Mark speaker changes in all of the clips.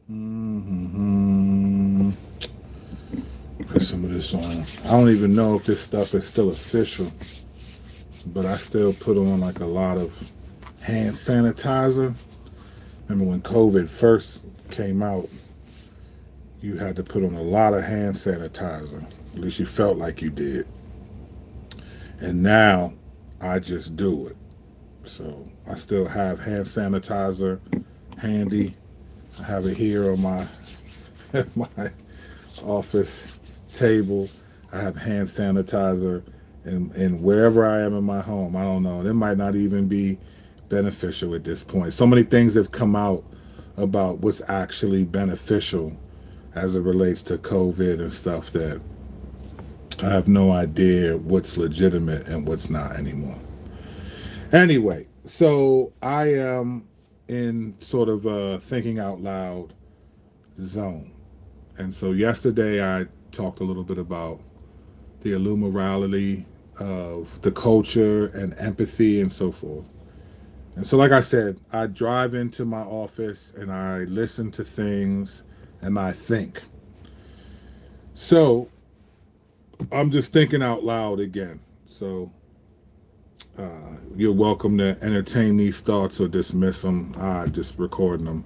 Speaker 1: Mm-hmm. Put some of this on. I don't even know if this stuff is still official, but I still put on like a lot of hand sanitizer. Remember when COVID first came out, you had to put on a lot of hand sanitizer. At least you felt like you did. And now I just do it. So I still have hand sanitizer handy. I have it here on my my office table. I have hand sanitizer, and wherever I am in my home, I don't know. It might not even be beneficial at this point. So many things have come out about what's actually beneficial as it relates to COVID and stuff that I have no idea what's legitimate and what's not anymore. Anyway, so I am in sort of a thinking out loud zone. And so yesterday I talked a little bit about the illuminality of the culture and empathy and so forth. And so, like I said, I drive into my office and I listen to things and I think. So I'm just thinking out loud again. So you're welcome to entertain these thoughts or dismiss them. I just recording them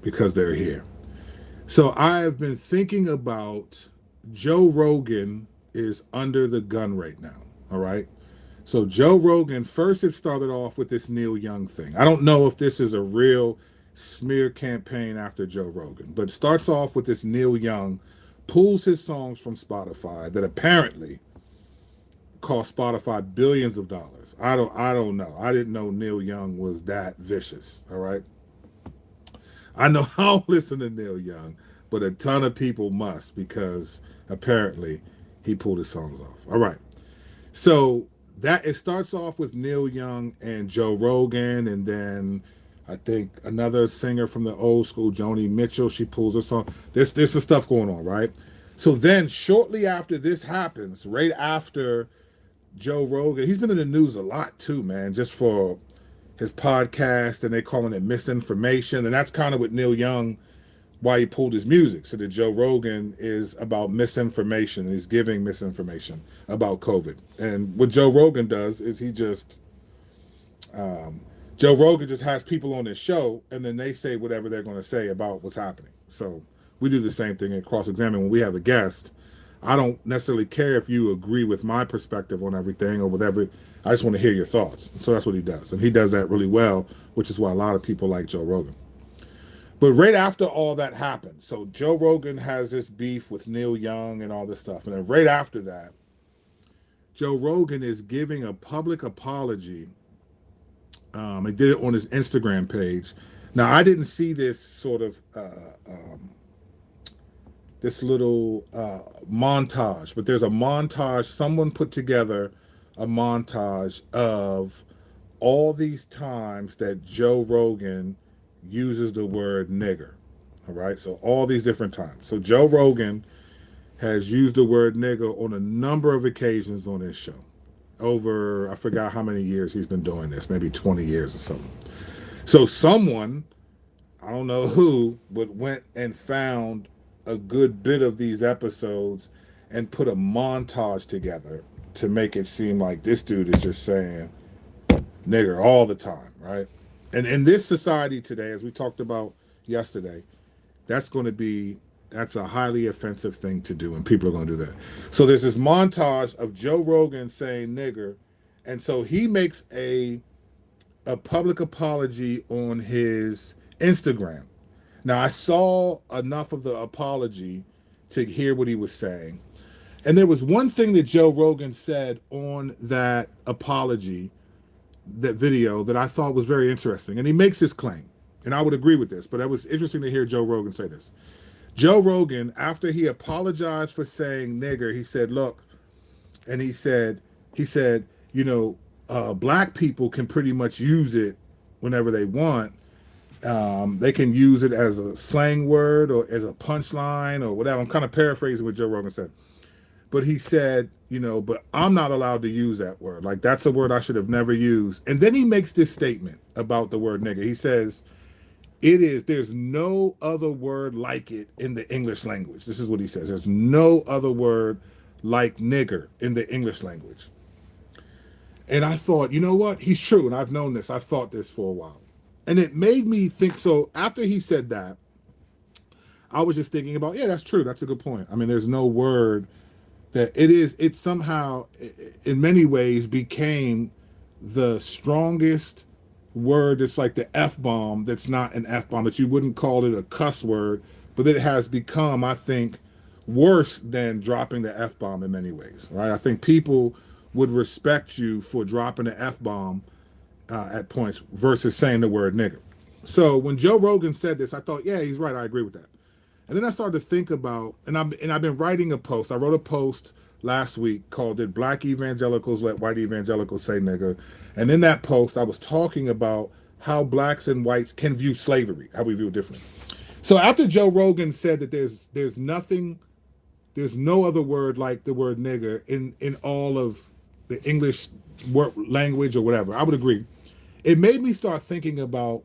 Speaker 1: because they're here. So I have been thinking about Joe Rogan is under the gun right now. All right. So Joe Rogan, first it started off with this Neil Young thing. I don't know if this is a real smear campaign after Joe Rogan, but it starts off with this Neil Young pulls his songs from Spotify that apparently cost Spotify billions of dollars. I don't know. I didn't know Neil Young was that vicious. All right. I know I don't listen to Neil Young, but a ton of people must because apparently he pulled his songs off. All right. So that it starts off with Neil Young and Joe Rogan, and then I think another singer from the old school, Joni Mitchell, she pulls her song. There's some stuff going on, right? So then shortly after this happens, right after Joe Rogan, he's been in the news a lot too, man, just for his podcast, and they calling it misinformation. And that's kind of what Neil Young, why he pulled his music. So that Joe Rogan is about misinformation. He's giving misinformation about COVID. And what Joe Rogan does is Joe Rogan just has people on his show, and then they say whatever they're going to say about what's happening. So we do the same thing at Cross Examine when we have a guest. I don't necessarily care if you agree with my perspective on everything or whatever. I just want to hear your thoughts. So that's what he does. And he does that really well, which is why a lot of people like Joe Rogan. But right after all that happened, so Joe Rogan has this beef with Neil Young and all this stuff. And then right after that, Joe Rogan is giving a public apology. He did it on his Instagram page. Now, I didn't see this sort of this little montage, but there's a montage. Someone put together a montage of all these times that Joe Rogan uses the word nigger. All right. So all these different times. So Joe Rogan has used the word nigger on a number of occasions on his show. Over, I forgot how many years he's been doing this, maybe 20 years or something. So someone, I don't know who, but went and found a good bit of these episodes and put a montage together to make it seem like this dude is just saying nigger all the time, right? And in this society today, as we talked about yesterday, that's a highly offensive thing to do, and people are going to do that. So there's this montage of Joe Rogan saying nigger, and so he makes a public apology on his Instagram. Now, I saw enough of the apology to hear what he was saying. And there was one thing that Joe Rogan said on that apology, that video, that I thought was very interesting. And he makes this claim, and I would agree with this, but it was interesting to hear Joe Rogan say this. Joe Rogan, after he apologized for saying nigger, he said, look, and he said, black people can pretty much use it whenever they want. They can use it as a slang word or as a punchline or whatever. I'm kind of paraphrasing what Joe Rogan said. But he said, but I'm not allowed to use that word. Like, that's a word I should have never used. And then he makes this statement about the word nigger. He says, It is, there's no other word like it in the English language. This is what he says. There's no other word like nigger in the English language. And I thought, you know what? He's true. And I've known this. I've thought this for a while. And it made me think. So after he said that, I was just thinking about, yeah, that's true. That's a good point. I mean, there's no word that it somehow, in many ways, became the strongest word. It's like the F bomb that's not an F bomb, that you wouldn't call it a cuss word, but it has become, I think, worse than dropping the F bomb in many ways, right? I think people would respect you for dropping the F bomb at points versus saying the word nigger. So when Joe Rogan said this, I thought, yeah, he's right. I agree with that. And then I started to think about, and I've been writing a post. I wrote a post last week called "Did Black Evangelicals Let White Evangelicals Say Nigger?" And in that post, I was talking about how blacks and whites can view slavery, how we view it differently. So after Joe Rogan said that there's no other word like the word nigger in all of the English language or whatever, I would agree. It made me start thinking about,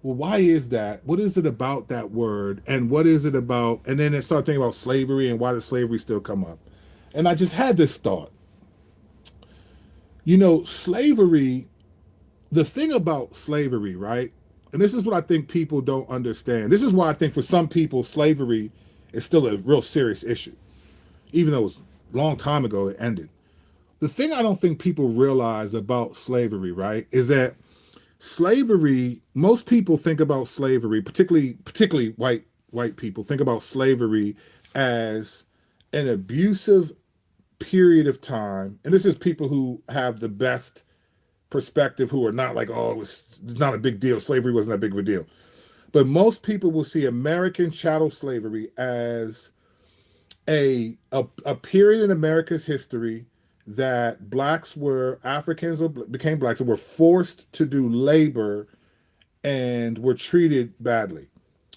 Speaker 1: well, why is that? What is it about that word? And what is it about? And then it started thinking about slavery and why does slavery still come up? And I just had this thought. You know, slavery, the thing about slavery, right? And this is what I think people don't understand. This is why I think for some people, slavery is still a real serious issue, even though it was a long time ago it ended. The thing I don't think people realize about slavery, right, is that slavery, most people think about slavery, particularly white people think about slavery as an abusive period of time. And this is people who have the best perspective, who are not like, oh, it's not a big deal. Slavery wasn't that big of a deal. But most people will see American chattel slavery as a period in America's history that Africans became blacks and were forced to do labor and were treated badly.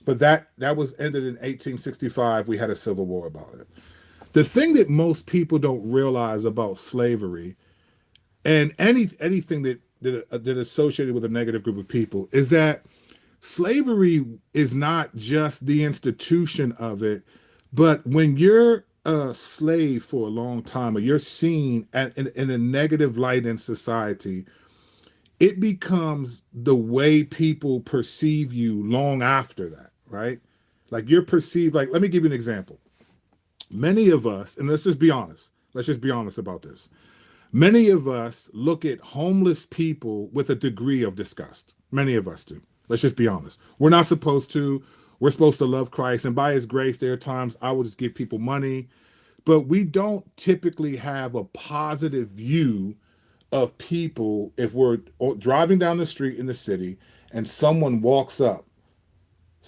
Speaker 1: But that was ended in 1865. We had a civil war about it. The thing that most people don't realize about slavery and anything that associated with a negative group of people is that slavery is not just the institution of it, but when you're a slave for a long time, or you're seen in a negative light in society, it becomes the way people perceive you long after that, right? Like you're perceived, like, let me give you an example. Many of us, and let's just be honest about this. Many of us look at homeless people with a degree of disgust. Many of us do. Let's just be honest. We're not supposed to. We're supposed to love Christ. And by his grace, there are times I will just give people money. But we don't typically have a positive view of people if we're driving down the street in the city and someone walks up.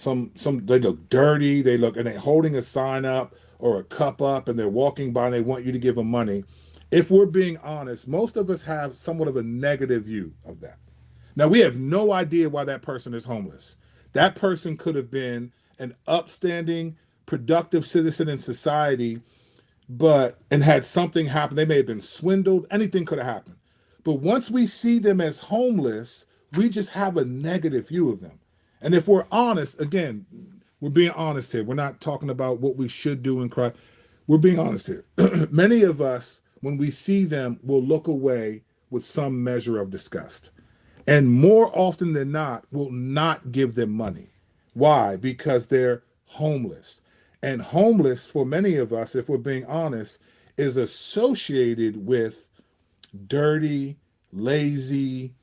Speaker 1: They look dirty, and they're holding a sign up or a cup up, and they're walking by and they want you to give them money. If we're being honest, most of us have somewhat of a negative view of that. Now, we have no idea why that person is homeless. That person could have been an upstanding, productive citizen in society, and had something happen. They may have been swindled. Anything could have happened. But once we see them as homeless, we just have a negative view of them. And if we're honest, again, we're being honest here. We're not talking about what we should do in Christ. We're being honest here. Many of us, when we see them, will look away with some measure of disgust. And more often than not, will not give them money. Why? Because they're homeless. And homeless, for many of us, if we're being honest, is associated with dirty, lazy,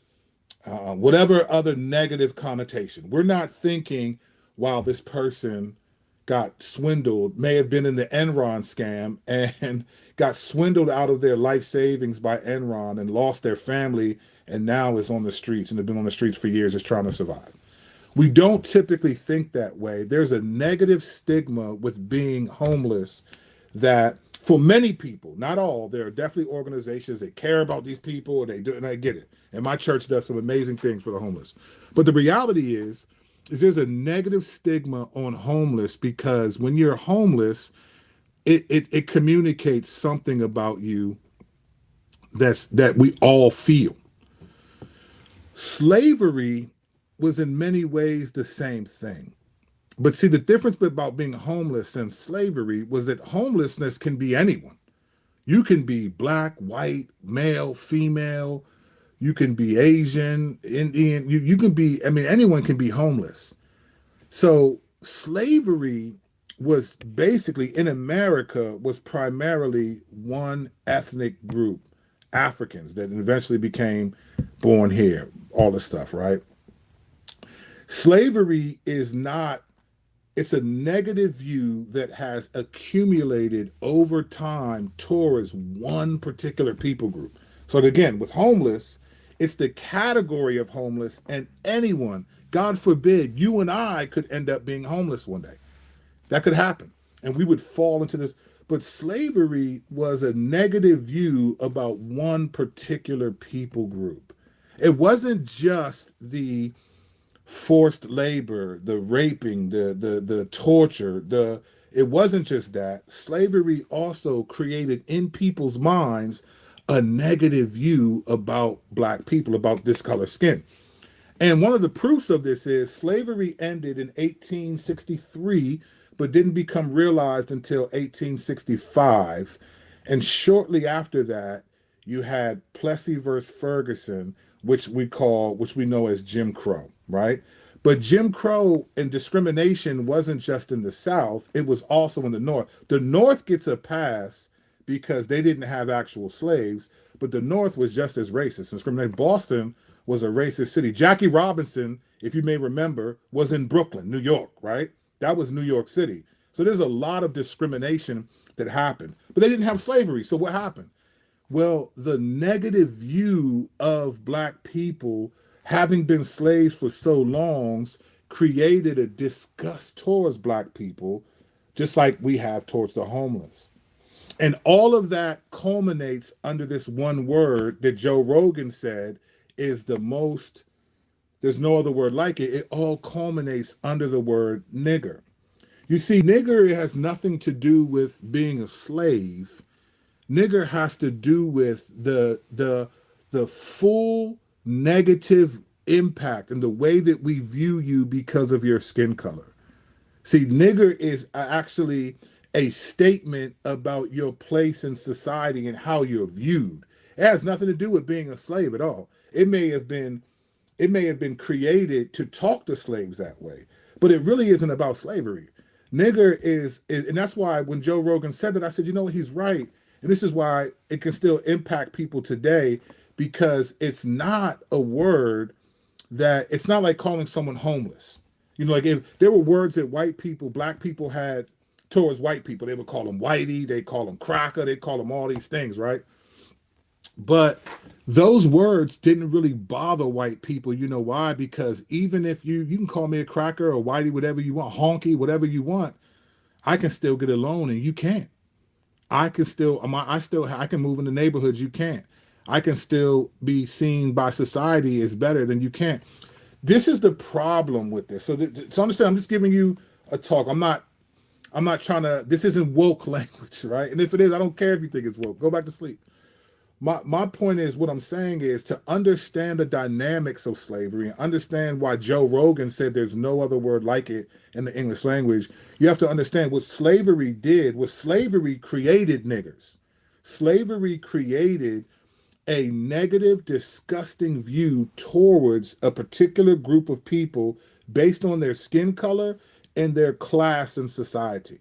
Speaker 1: whatever other negative connotation. We're not thinking, wow, this person got swindled, may have been in the Enron scam and got swindled out of their life savings by Enron and lost their family and now is on the streets and have been on the streets for years just trying to survive. We don't typically think that way. There's a negative stigma with being homeless that for many people, not all, there are definitely organizations that care about these people and they do, and I get it. And my church does some amazing things for the homeless. But the reality is there's a negative stigma on homeless because when you're homeless, it communicates something about you that we all feel. Slavery was in many ways the same thing. But see, the difference about being homeless and slavery was that homelessness can be anyone. You can be black, white, male, female. You can be Asian, Indian. You can be, I mean, anyone can be homeless. So slavery was basically in America was primarily one ethnic group, Africans that eventually became born here, all this stuff, right? Slavery is not, it's a negative view that has accumulated over time towards one particular people group. So again, with homeless, it's the category of homeless, and anyone, God forbid, you and I could end up being homeless one day. That could happen. And we would fall into this. But slavery was a negative view about one particular people group. It wasn't just the forced labor, the raping, the torture, it wasn't just that. Slavery also created in people's minds a negative view about black people, about this color skin. And one of the proofs of this is slavery ended in 1863, but didn't become realized until 1865. And shortly after that, you had Plessy versus Ferguson, which we know as Jim Crow, right? But Jim Crow and discrimination wasn't just in the South, it was also in the North. The North gets a pass because they didn't have actual slaves, but the North was just as racist and discriminating. Boston was a racist city. Jackie Robinson, if you may remember, was in Brooklyn, New York, right? That was New York City. So there's a lot of discrimination that happened, but they didn't have slavery. So what happened? Well, the negative view of black people having been slaves for so long created a disgust towards black people, just like we have towards the homeless. And all of that culminates under this one word that Joe Rogan said is the most, there's no other word like it. It all culminates under the word nigger. You see, nigger has nothing to do with being a slave. Nigger has to do with the full negative impact and the way that we view you because of your skin color. See, nigger is actually a statement about your place in society and how you're viewed. It has nothing to do with being a slave at all. It may have been created to talk to slaves that way, but it really isn't about slavery. Nigger is, and that's why when Joe Rogan said that, I said, you know what, he's right. And this is why it can still impact people today, because it's not a word that, it's not like calling someone homeless. You know, like if there were words that white people, black people had towards white people, they would call them whitey, they call them cracker, they call them all these things, right? But those words didn't really bother white people. You know why? Because even if you can call me a cracker or whitey, whatever you want, honky, whatever you want, I can still get alone and you can't. I can move in the neighborhoods you can't. I can still be seen by society as better than you can't. This is the problem with this. So to understand, I'm just giving you a talk. I'm not trying to, this isn't woke language, right? And if it is, I don't care if you think it's woke. Go back to sleep. My point is, what I'm saying is to understand the dynamics of slavery and understand why Joe Rogan said there's no other word like it in the English language. You have to understand what slavery did was slavery created niggers. Slavery created a negative, disgusting view towards a particular group of people based on their skin color and their class in society.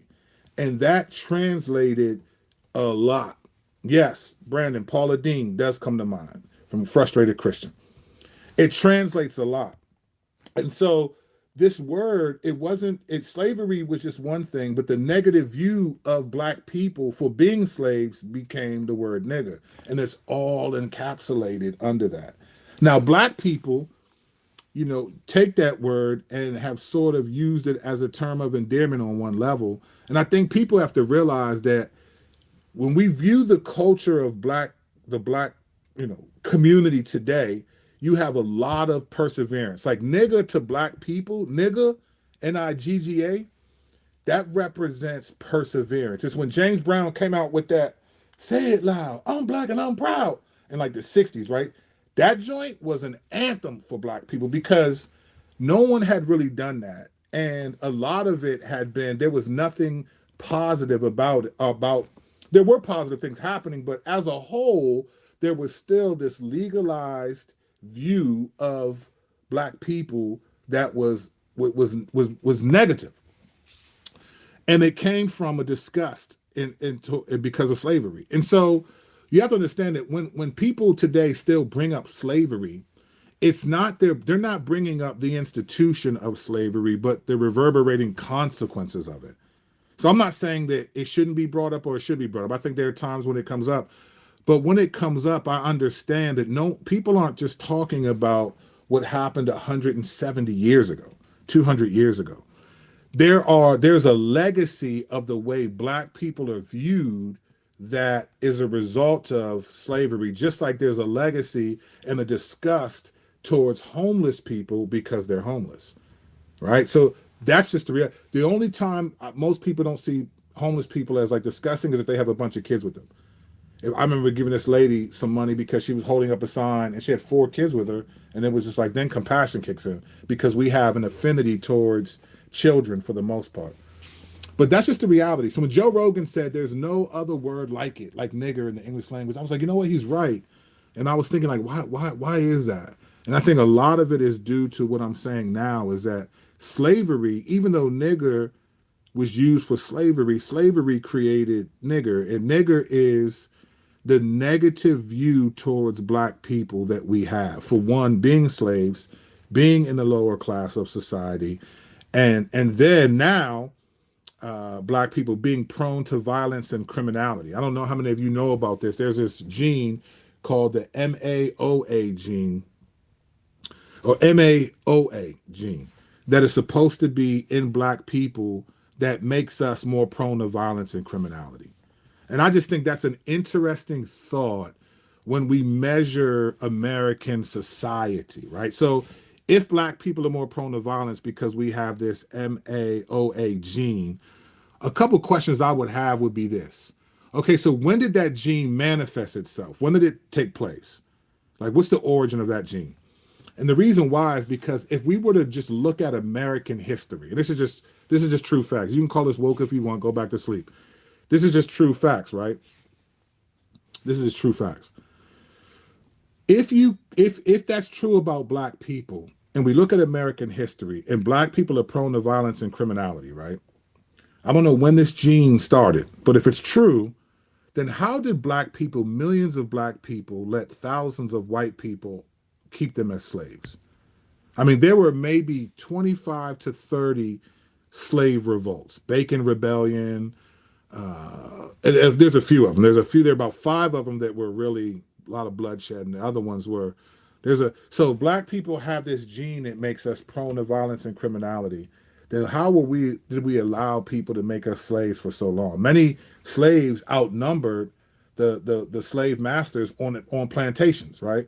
Speaker 1: And that translated a lot. Yes, Brandon, Paula Dean does come to mind from Frustrated Christian. It translates a lot. And so this word, slavery was just one thing, but the negative view of black people for being slaves became the word nigger. And it's all encapsulated under that. Now, black people, you know, take that word and have sort of used it as a term of endearment on one level. And I think people have to realize that when we view the culture of the black, community today, you have a lot of perseverance. Like nigger to black people, nigga, N-I-G-G-A, that represents perseverance. It's when James Brown came out with that, say it loud, I'm black and I'm proud, in like the 60s, right? That joint was an anthem for black people because No one had really done that. And a lot of it had been, there was nothing positive about there were positive things happening, but as a whole, there was still this legalized view of black people that was negative, and it came from a disgust because of slavery. And so you have to understand that when people today still bring up slavery, it's not they're not bringing up the institution of slavery, but the reverberating consequences of it. So I'm not saying that it shouldn't be brought up or it should be brought up. I think there are times when it comes up, but when it comes up, I understand that no people aren't just talking about what happened 170 years ago, 200 years ago. There's a legacy of the way black people are viewed that is a result of slavery, just like there's a legacy and a disgust towards homeless people because they're homeless, right? So that's just the real. The only time most people don't see homeless people as like disgusting is if they have a bunch of kids with them. I remember giving this lady some money because she was holding up a sign and she had 4 kids with her, and it was just like then compassion kicks in because we have an affinity towards children for the most part. But that's just the reality. So when Joe Rogan said there's no other word like it, like nigger in the English language, I was like, you know what, he's right. And I was thinking like, why is that? And I think a lot of it is due to what I'm saying now is that slavery, even though nigger was used for slavery, slavery created nigger, and nigger is the negative view towards black people that we have. For one, being slaves, being in the lower class of society, and then now black people being prone to violence and criminality. I don't know how many of you know about this. There's this gene called the MAOA gene, or MAOA gene, that is supposed to be in black people that makes us more prone to violence and criminality. And I just think that's an interesting thought when we measure American society, right? So if black people are more prone to violence because we have this MAOA gene, a couple questions I would have would be this. Okay, so when did that gene manifest itself? When did it take place? Like, what's the origin of that gene? And the reason why is because if we were to just look at American history, and this is just true facts. You can call this woke if you want, go back to sleep. This is just true facts, right? This is just true facts. If that's true about black people, and we look at American history, and black people are prone to violence and criminality, right? I don't know when this gene started, but if it's true, then how did black people, millions of black people, let thousands of white people keep them as slaves? I mean, there were maybe 25 to 30 slave revolts, Bacon Rebellion. And there's a few of them. There are about 5 of them that were really a lot of bloodshed, and the other ones were, so black people have this gene that makes us prone to violence and criminality. Then how did we allow people to make us slaves for so long? Many slaves outnumbered the slave masters on plantations, right?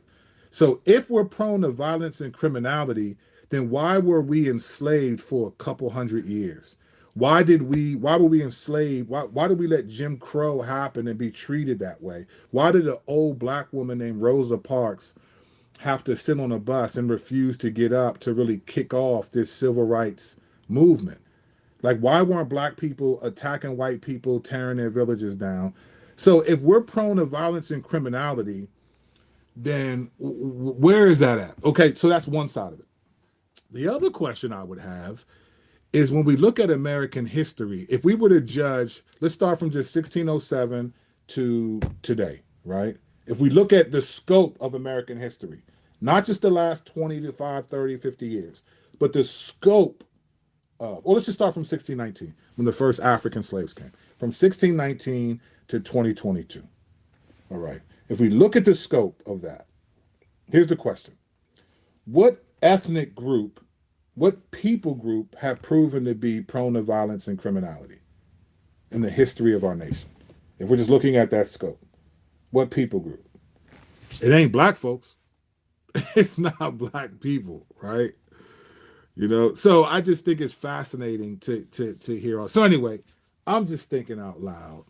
Speaker 1: So if we're prone to violence and criminality, then why were we enslaved for a couple hundred years? Why were we enslaved? Why did we let Jim Crow happen and be treated that way? Why did an old black woman named Rosa Parks have to sit on a bus and refuse to get up to really kick off this civil rights movement? Like, why weren't black people attacking white people, tearing their villages down? So if we're prone to violence and criminality, then where is that at? Okay, so that's one side of it. The other question I would have is when we look at American history, if we were to judge, let's start from just 1607 to today, right? If we look at the scope of American history, not just the last 25, 30, 50 years, but the scope of, well, let's just start from 1619, when the first African slaves came, from 1619 to 2022. All right. If we look at the scope of that, here's the question. What ethnic group, what people group have proven to be prone to violence and criminality in the history of our nation? If we're just looking at that scope, what people group? It ain't black folks. It's not black people, right? You know, so I just think it's fascinating to hear. So anyway, I'm just thinking out loud.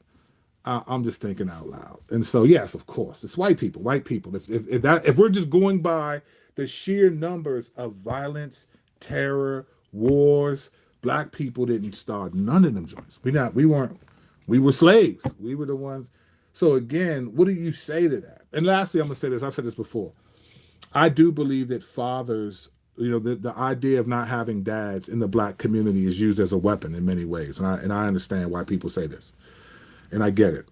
Speaker 1: I'm just thinking out loud. And so, yes, of course, it's white people. If we're just going by the sheer numbers of violence terror, wars. Black people didn't start none of them joints. We were slaves. We were the ones. So again, what do you say to that? And lastly, I'm gonna say this. I've said this before. I do believe that fathers, the idea of not having dads in the black community is used as a weapon in many ways. And I understand why people say this. And I get it.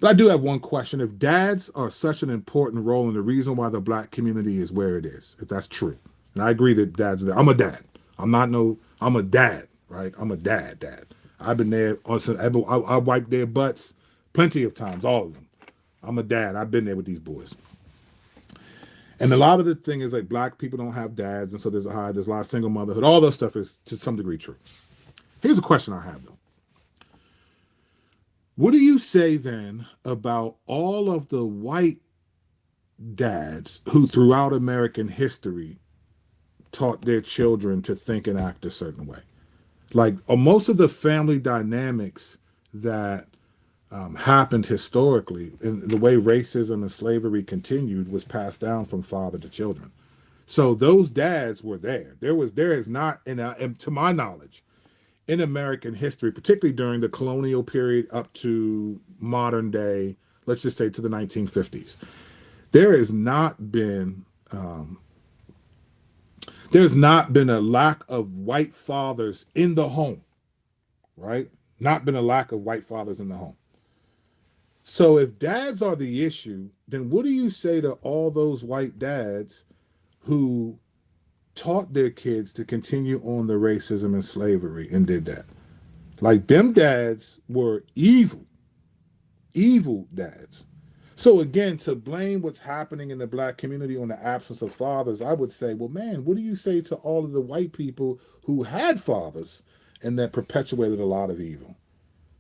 Speaker 1: But I do have one question. If dads are such an important role in the reason why the black community is where it is, if that's true, and I agree that dads are there. I'm a dad. I'm a dad, right? I'm a dad. I've been there. I wiped their butts plenty of times, all of them. I'm a dad. I've been there with these boys. And a lot of the thing is like black people don't have dads, and so there's a lot of single motherhood. All those stuff is to some degree true. Here's a question I have though. What do you say then about all of the white dads who throughout American history taught their children to think and act a certain way? Like most of the family dynamics that happened historically, and the way racism and slavery continued was passed down from father to children. So those dads were there. There is not, to my knowledge, in American history, particularly during the colonial period up to modern day, let's just say to the 1950s, there's not been a lack of white fathers in the home, right? Not been a lack of white fathers in the home. So if dads are the issue, then what do you say to all those white dads who taught their kids to continue on the racism and slavery and did that? Like them dads were evil dads. So again, to blame what's happening in the black community on the absence of fathers, I would say, well, man, what do you say to all of the white people who had fathers and that perpetuated a lot of evil?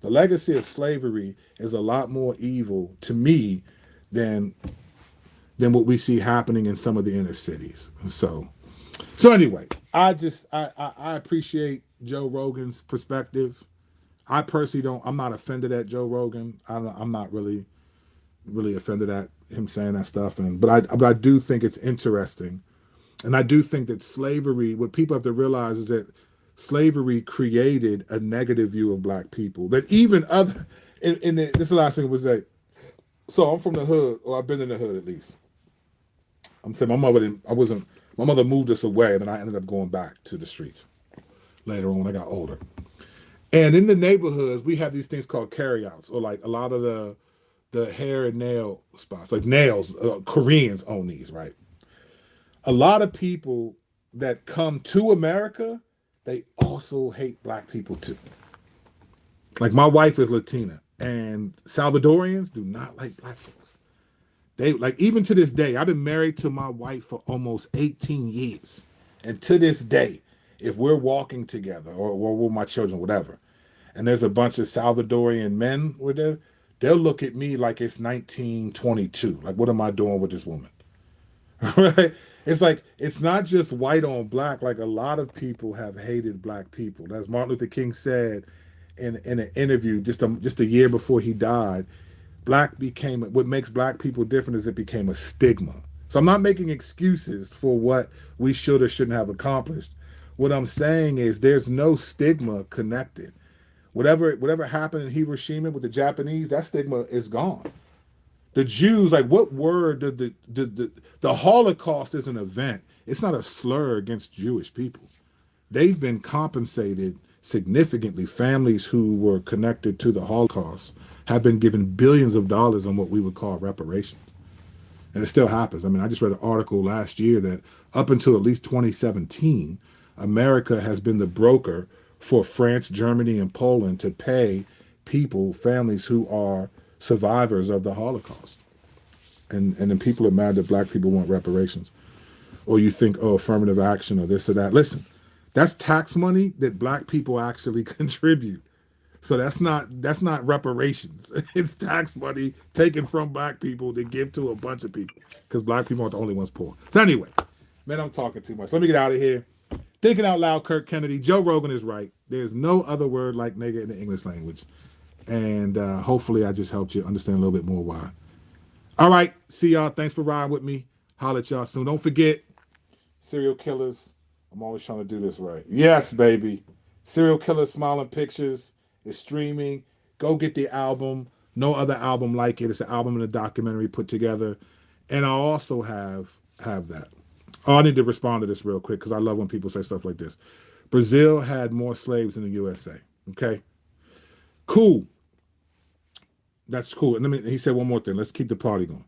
Speaker 1: The legacy of slavery is a lot more evil to me than what we see happening in some of the inner cities. So anyway, I appreciate Joe Rogan's perspective. I personally I'm not offended at Joe Rogan. I'm not really offended at him saying that stuff. But I do think it's interesting. And I do think that slavery, what people have to realize is that slavery created a negative view of black people that even other, this is the last thing was that, so I'm from the hood, or I've been in the hood at least. I'm saying my mother moved us away, and then I ended up going back to the streets later on when I got older. And in the neighborhoods, we have these things called carryouts, or like a lot of the hair and nail spots, like nails, Koreans own these, right? A lot of people that come to America, they also hate black people too. Like my wife is Latina, and Salvadorians do not like black folks. They like, even to this day, I've been married to my wife for almost 18 years. And to this day, if we're walking together or with my children, whatever, and there's a bunch of Salvadorian men with her, they'll look at me like it's 1922. Like, what am I doing with this woman? Right? It's like, it's not just white on black. Like a lot of people have hated black people. As Martin Luther King said in an interview just a year before he died, what makes black people different is it became a stigma. So I'm not making excuses for what we should or shouldn't have accomplished. What I'm saying is there's no stigma connected. Whatever happened in Hiroshima with the Japanese, that stigma is gone. The Jews, like what word did the Holocaust is an event. It's not a slur against Jewish people. They've been compensated significantly. Families who were connected to the Holocaust have been given billions of dollars on what we would call reparations. And it still happens. I mean, I just read an article last year that up until at least 2017, America has been the broker for France, Germany, and Poland to pay families who are survivors of the Holocaust. And then people are mad that black people want reparations. Or you think, oh, affirmative action or this or that. Listen, that's tax money that black people actually contribute. So that's not reparations. It's tax money taken from black people to give to a bunch of people because black people aren't the only ones poor. So anyway, man, I'm talking too much. Let me get out of here. Thinking out loud, Kirk Kennedy. Joe Rogan is right. There's no other word like nigga in the English language. And hopefully I just helped you understand a little bit more why. All right. See y'all. Thanks for riding with me. Holla at y'all soon. Don't forget, serial killers I'm always trying to do this right. Yes, baby. Serial Killer Smiling Pictures is streaming. Go get the album. No other album like it. It's an album and a documentary put together. And I also have that. Oh, I need to respond to this real quick because I love when people say stuff like this. Brazil had more slaves than the USA. Okay. Cool. That's cool. And he said one more thing. Let's keep the party going.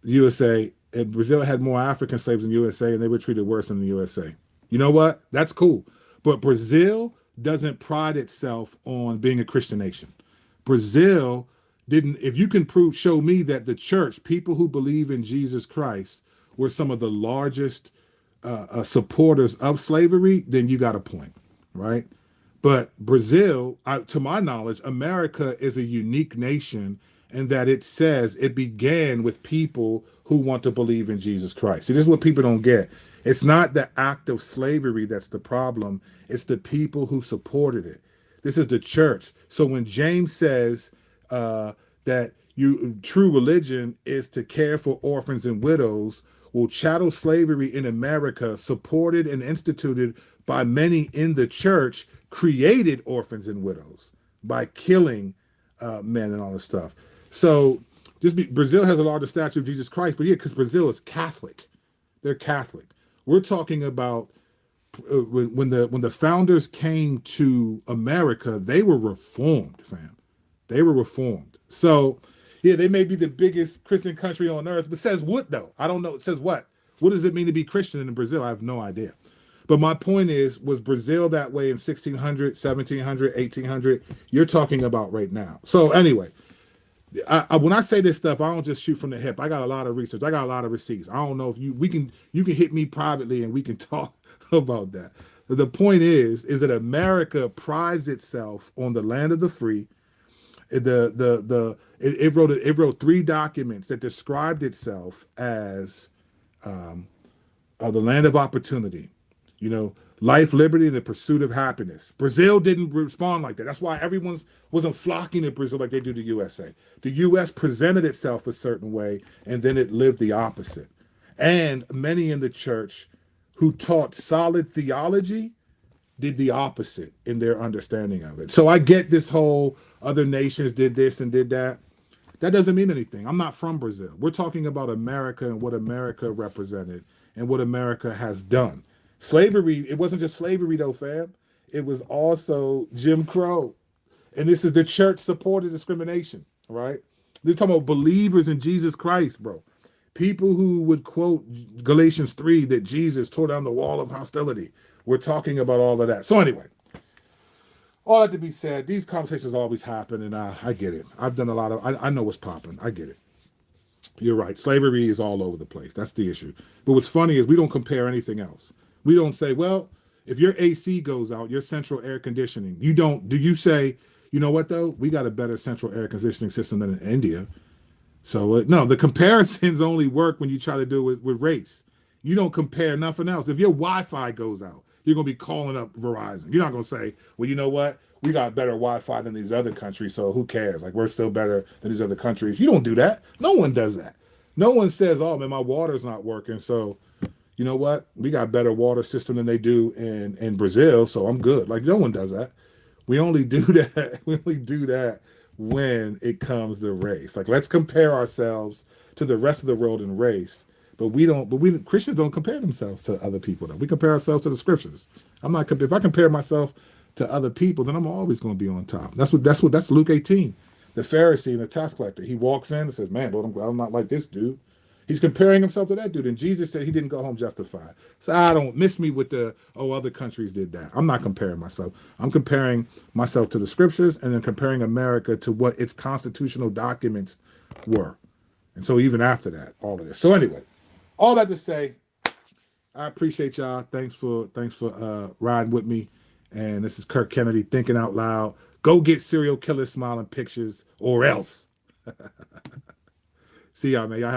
Speaker 1: The USA and Brazil had more African slaves than the USA, and they were treated worse than the USA. You know what? That's cool. But Brazil doesn't pride itself on being a Christian nation. Brazil didn't, if you can show me that the church, people who believe in Jesus Christ, were some of the largest supporters of slavery, then you got a point, right? But Brazil, to my knowledge, America is a unique nation in that it says it began with people who want to believe in Jesus Christ. See, this is what people don't get. It's not the act of slavery that's the problem. It's the people who supported it. This is the church. So when James says that true religion is to care for orphans and widows, well, chattel slavery in America, supported and instituted by many in the church, created orphans and widows by killing men and all this stuff. So Brazil has a larger statue of Jesus Christ, but yeah, because Brazil is Catholic. They're Catholic. We're talking about when the founders came to America, they were reformed, fam. They were reformed. So yeah, they may be the biggest Christian country on earth, but says what though? I don't know. It says what? What does it mean to be Christian in Brazil? I have no idea. But my point is, was Brazil that way in 1600, 1700, 1800? You're talking about right now. So anyway, when I say this stuff, I don't just shoot from the hip. I got a lot of research. I got a lot of receipts. I don't know if you can hit me privately and we can talk about that. The point is that America prides itself on the land of the free. It wrote 3 documents that described itself as the land of opportunity. You know, life, liberty, and the pursuit of happiness. Brazil didn't respond like that. That's why everyone wasn't flocking to Brazil like they do the USA. The US presented itself a certain way, and then it lived the opposite. And many in the church who taught solid theology did the opposite in their understanding of it. So I get this whole other nations did this and did that. That doesn't mean anything. I'm not from Brazil. We're talking about America and what America represented and what America has done. Slavery, it wasn't just slavery though, fam. It was also Jim Crow. And this is the church supported discrimination, right? They're talking about believers in Jesus Christ, bro. People who would quote Galatians 3 that Jesus tore down the wall of hostility. We're talking about all of that. So anyway, all that to be said, these conversations always happen, and I get it. I've done a lot of, I know what's popping. I get it. You're right. Slavery is all over the place. That's the issue. But what's funny is we don't compare anything else. We don't say, well, if your AC goes out, your central air conditioning, do you say, you know what though? We got a better central air conditioning system than in India. So no, the comparisons only work when you try to do it with race. You don't compare nothing else. If your Wi-Fi goes out, you're going to be calling up Verizon. You're not going to say, well, you know what? We got better Wi-Fi than these other countries, so who cares? Like, we're still better than these other countries. You don't do that. No one does that. No one says, oh, man, my water's not working, so you know what? We got better water system than they do in Brazil, so I'm good. Like, no one does that. We only do that. We only do that when it comes to race. Like, let's compare ourselves to the rest of the world in race. But Christians don't compare themselves to other people. Though. We compare ourselves to the scriptures. If I compare myself to other people, then I'm always going to be on top. That's Luke 18. The Pharisee and the tax collector. He walks in and says, man, Lord, I'm not like this dude. He's comparing himself to that dude. And Jesus said he didn't go home justified. So I don't miss me with other countries did that. I'm not comparing myself. I'm comparing myself to the scriptures and then comparing America to what its constitutional documents were. And so even after that, all of this. So anyway, all that to say, I appreciate y'all. Thanks for riding with me. And this is Kirk Kennedy thinking out loud. Go get Serial Killer Smiling Pictures or else. See y'all, man. Y'all have